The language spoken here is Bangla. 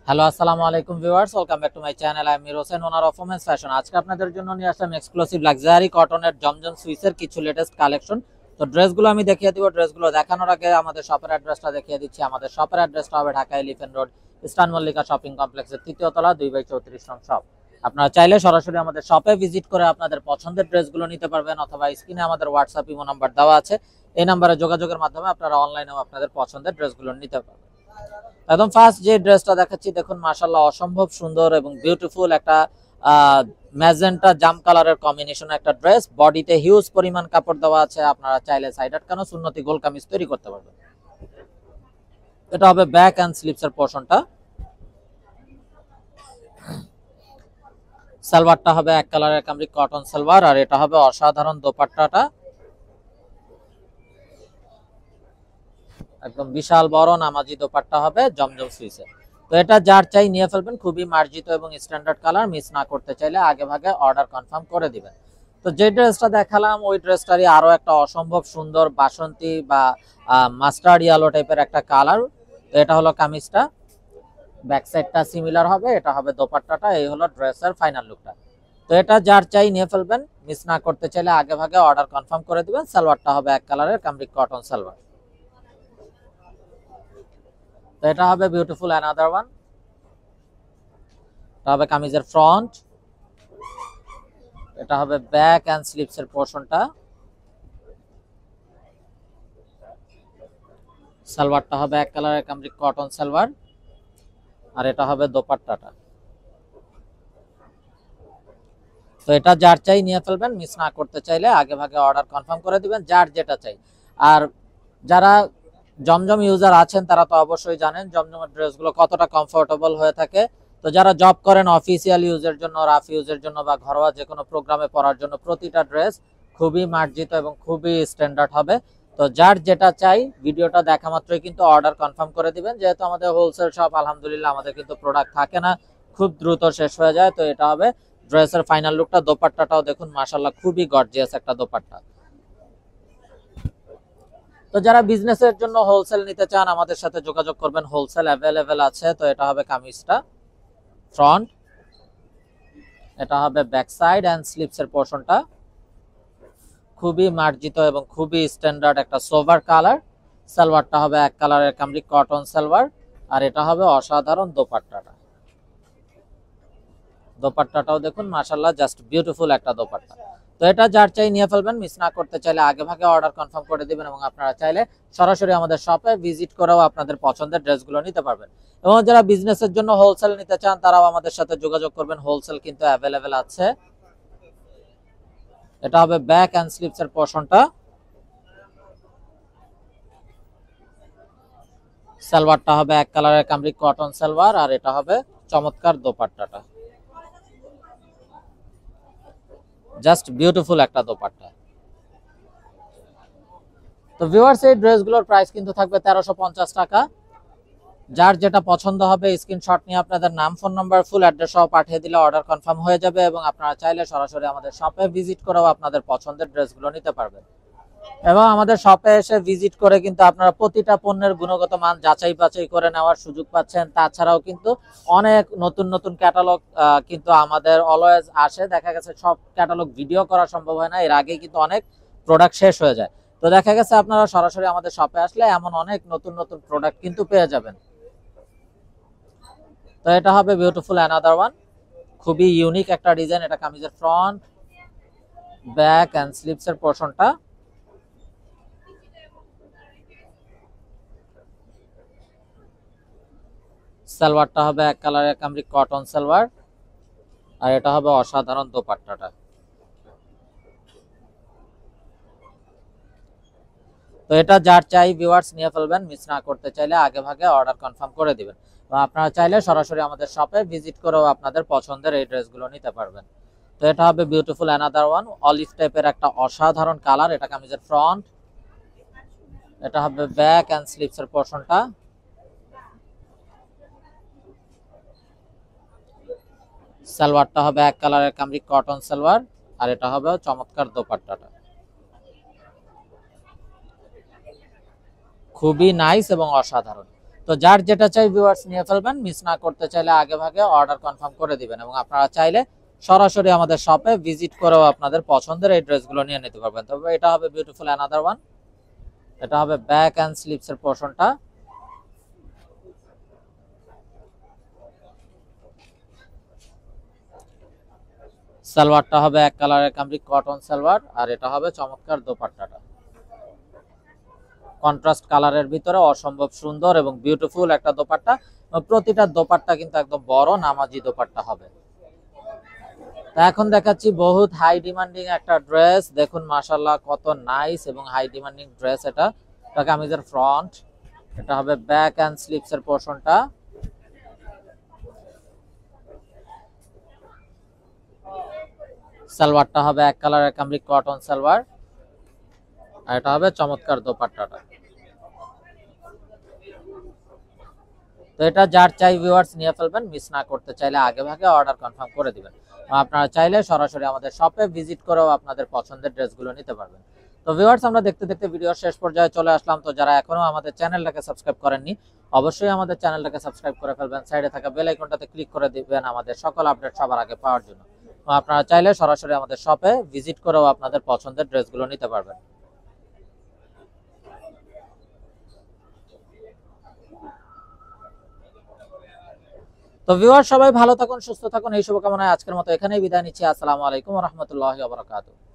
হ্যালো আসসালামু আলাইকুম viewers, welcome back to my channel. I am Mir Hossain, owner of women's fashion. আজকে আপনাদের জন্য নিয়ে আসলাম এক্সক্লুসিভ লাক্সারি কটনের জমজম সুইসের কিছু লেটেস্ট কালেকশন। তো ড্রেসগুলো আমি দেখিয়ে দিব। ড্রেসগুলো দেখানোর আগে আমাদের শপের অ্যাড্রেসটা দেখিয়ে দিচ্ছি। আমাদের শপের অ্যাড্রেসটা হবে Dhaka elephant road, eastern Mallika shopping কমপ্লেক্সের 3য় তলা 2/34 নং শপ। আপনারা চাইলে সরাসরি আমাদের শপে ভিজিট করে আপনাদের পছন্দের ড্রেসগুলো নিতে পারবেন, অথবা স্ক্রিনে আমাদের হোয়াটসঅ্যাপ ইমো নাম্বার দেওয়া আছে, এই নাম্বারে যোগাযোগের মাধ্যমে আপনারা অনলাইনেও আপনাদের পছন্দের ড্রেসগুলো নিতে পারবেন। একদম ফার্স্ট যে ড্রেসটা দেখাচ্ছি, দেখুন মাশাআল্লাহ অসম্ভব সুন্দর এবং বিউটিফুল একটা ম্যাজেন্টা জাম কালারের কম্বিনেশন একটা ড্রেস। বডিতে হিউজ পরিমাণ কাপড় দেওয়া আছে, আপনারা চাইলে সাইড আটকানো সুন্নতি গোল কামিজ তৈরি করতে পারবেন। এটা হবে ব্যাক এন্ড স্লিপস এর পোরশনটা। সালোয়ারটা হবে এক কালারের কামরি কটন সালোয়ার, আর এটা হবে অসাধারণ দোপাট্টাটা একদম বিশাল বড় নামাজি দোপাট্টা হবে জমজম সুইসে। তো এটা যার চাই নিয়ে ফেলবেন, খুবই মার্জিত এবং স্ট্যান্ডার্ড কালার। মিস না করতে চাইলে আগে ভাগে অর্ডার কনফার্ম করে দিবেন। তো যে ড্রেসটা দেখালাম ওই ড্রেসটারই আরো একটা অসম্ভব সুন্দর বাসন্তী বা মাস্টার্ড ইয়েলো টাইপের একটা কালার। তো এটা হলো কামিজটা, ব্যাক সাইডটা সিমিলার হবে, এটা হবে দোপাট্টাটা। এই হলো ড্রেসের ফাইনাল লুকটা। তো এটা যার চাই নিয়ে ফেলবেন, মিস না করতে চাইলে আগে ভাগে অর্ডার কনফার্ম করে দিবেন। সালোয়ারটা হবে এক কালারের কামরিক কটন সালোয়ার। তো এটা হবে বিউটিফুল অ্যানাদার ওয়ান। এটা হবে কামিজের ফ্রন্ট, এটা হবে ব্যাক এন্ড স্লিপস এর পোরশনটা। সালোয়ারটা হবে এক কালারের কামরিক কটন সালোয়ার, আর এটা হবে দোপাট্টাটা। তো এটা যার চাই নিয়ে ফেলবেন, মিস না করতে চাইলে আগে ভাগে অর্ডার কনফার্ম করে দিবেন, যার যেটা চাই। আর যারা জমজম ইউজার আছেন তারা তো অবশ্যই জানেন জমজমের ড্রেসগুলো কতটা কমফোর্টেবল হয়ে থাকে। তো যারা জব করেন অফিসিয়াল ইউজের জন্য, রাফ ইউজের জন্য বা ঘরোয়া যে কোনো প্রোগ্রামে পরার জন্য প্রতিটা ড্রেস খুবই মার্জিত এবং খুবই স্ট্যান্ডার্ড হবে। তো যার যেটা চাই ভিডিওটা দেখা মাত্রই কিন্তু অর্ডার কনফার্ম করে দিবেন। যেহেতু আমাদের হোলসেল শপ, আলহামদুলিল্লাহ আমাদের কিন্তু প্রোডাক্ট থাকে না, খুব দ্রুত শেষ হয়ে যায়। তো এটা হবে ড্রেসের ফাইনাল লুকটা। দোপাট্টাটাও দেখুন মাশাআল্লাহ খুবই গর্জিয়াস একটা দোপাট্টা। তো যারা বিজনেসের জন্য হোলসেল নিতে চান আমাদের সাথে যোগাযোগ করবেন, হোলসেল অ্যাভেলেবেল আছে। তো এটা হবে কামিজটা ফ্রন্ট, এটা হবে ব্যাক সাইড এন্ড স্লিপস এর পোরশনটা। খুবই মার্জিত এবং খুবই স্ট্যান্ডার্ড একটা সোভার কালার। সালোয়ারটা হবে এক কালারের কামরিক কটন সালোয়ার, আর এটা হবে অসাধারণ দোপাট্টাটা। দোপাট্টাটাও দেখুন মাশাআল্লাহ জাস্ট বিউটিফুল একটা দোপাট্টা। তো এটা যার চাই নিয়ে ফেলবেন, মিস না করতে চাইলে আগে ভাগে অর্ডার কনফার্ম করে দিবেন, এবং আপনারা চাইলে সরাসরি আমাদের শপে ভিজিট করেও আপনাদের পছন্দের ড্রেসগুলো নিতে পারবেন। এবং যারা বিজনেসের জন্য হোলসেল নিতে চান তারাও আমাদের সাথে যোগাযোগ করবেন, হোলসেল কিন্তু অ্যাভেলেবেল আছে। এটা হবে ব্যাক এন্ড স্লিপস এর পোরশনটা। সালোয়ারটা হবে এক কালারের কামরিক কটন সালোয়ার, আর এটা হবে চমৎকার দোপাট্টাটা, জাস্ট বিউটিফুল একটা দোপাট্টা। তো ভিউয়ার্স এই ড্রেসগুলোর প্রাইস কিন্তু থাকবে 1350 টাকা। যার যেটা পছন্দ হবে স্ক্রিনশট নিয়ে আপনাদের নাম, ফোন নাম্বার, ফুল অ্যাড্রেস সহ পাঠিয়ে দিলে অর্ডার কনফার্ম হয়ে যাবে, এবং আপনারা চাইলে সরাসরি আমাদের শপে ভিজিট করেও আপনাদের পছন্দের ড্রেসগুলো নিতে পারবেন। এবং আমাদের শপে এসে ভিজিট করে কিন্তু আপনারা প্রতিটা পণ্যের গুণগত মান যাচাই বাছাই করে নেওয়ার সুযোগ পাচ্ছেন। তাছাড়াও কিন্তু অনেক নতুন নতুন ক্যাটালগ কিন্তু আমাদের অলওয়েজ আসে। দেখা গেছে সব ক্যাটালগ ভিডিও করা সম্ভব হয় না, এর আগেই কিন্তু অনেক প্রোডাক্ট শেষ হয়ে যায়। তো দেখা গেছে আপনারা সরাসরি আমাদের শপে আসলে এমন অনেক নতুন নতুন প্রোডাক্ট কিন্তু পেয়ে যাবেন। তো এটা হবে বিউটিফুল অ্যানাদার ওয়ান, খুবই ইউনিক একটা ডিজাইন। এটা কামিজের ফ্রন্ট, ব্যাক এন্ড স্লিপস এর পোরশনটা। সালোয়ারটা হবে এক কালারের কামরিক কটন সালোয়ার, আর এটা হবে অসাধারণ দোপাট্টাটা। তো এটা যার চাই ভিউয়ার্স নিয়ে ফেলবেন, মিস না করতে চাইলে আগে ভাগে অর্ডার কনফার্ম করে দিবেন। তো আপনারা চাইলে সরাসরি আমাদের শপে ভিজিট করেও আপনাদের পছন্দের এই ড্রেসগুলো নিতে পারবেন। তো এটা হবে বিউটিফুল অ্যানাদার ওয়ান, অলিভ টাইপের একটা অসাধারণ কালার। এটা কামিজের ফ্রন্ট, এটা হবে ব্যাক এন্ড স্লিপস এর পোরশনটা। সালোয়ারটা হবে এক কালারের কামরিক কটন সালোয়ার, আর এটা হবে চমৎকার দোপাট্টাটা। খুবই নাইস এবং অসাধারণ। তো যার যেটা চাই ভিউয়ার্স নিয়ে ফেলবেন, মিস না করতে চাইলে আগে ভাগে অর্ডার কনফার্ম করে দিবেন, এবং আপনারা চাইলে সরাসরি আমাদের শপে ভিজিট করেও আপনাদের পছন্দের এই ড্রেসগুলো নিয়ে নিতে পারবেন। তবে এটা হবে বিউটিফুল অ্যানাদার ওয়ান। এটা হবে ব্যাক অ্যান্ড স্লিভস এর পোর্শনটা। সালোয়ারটা হবে এক কালারের কামরি কটন সালোয়ার, আর এটা হবে চমৎকার দোপাট্টাটা কন্ট্রাস্ট কালারের ভিতরে অসম্ভব সুন্দর এবং বিউটিফুল একটা দোপাট্টা। প্রতিটা দোপাট্টা কিন্তু একদম বড় নামাজি দোপাট্টা হবে। তা এখন দেখাচ্ছি বহুত হাই ডিমান্ডিং একটা ড্রেস। দেখুন মাশাআল্লাহ কত নাইস এবং হাই ডিমান্ডিং ড্রেস। এটা কামিজের ফ্রন্ট, এটা হবে ব্যাক অ্যান্ড স্লিভস এর পোর্শনটা। সালোয়ারটা হবে এক কালারের কামরি কটন সালোয়ার, আর এটা হবে চমৎকার দোপাট্টাটা। তো এটা যার চাই ভিউয়ার্স নিয়ে ফেলবেন, মিস না করতে চাইলে আগে ভাগে অর্ডার কনফার্ম করে দিবেন। আপনারা চাইলে সরাসরি আমাদের শপে ভিজিট করেও আপনাদের পছন্দের ড্রেসগুলো নিতে পারবেন। তো ভিউয়ার্স আমরা দেখতে দেখতে ভিডিওর শেষ পর্যায়ে চলে আসলাম। তো যারা এখনো আমাদের চ্যানেলটাকে সাবস্ক্রাইব করেননি, অবশ্যই আমাদের চ্যানেলটাকে সাবস্ক্রাইব করে ফেলবেন। সাইডে থাকা বেল আইকনটাতে ক্লিক করে দিবেন আমাদের সকল আপডেট সবার আগে পাওয়ার জন্য। আপনারা চাইলে সরাসরি আমাদের শপে ভিজিট করেও আপনাদের পছন্দের ড্রেসগুলো নিতে পারবেন। তো ভিউয়ার সবাই ভালো থাকুন, সুস্থ থাকুন, এই শুভকামনায় আজকের মতো এখানেই বিদায় নিচ্ছি। আসসালামু আলাইকুম ওয়া রাহমাতুল্লাহি ওয়া বারাকাতুহু।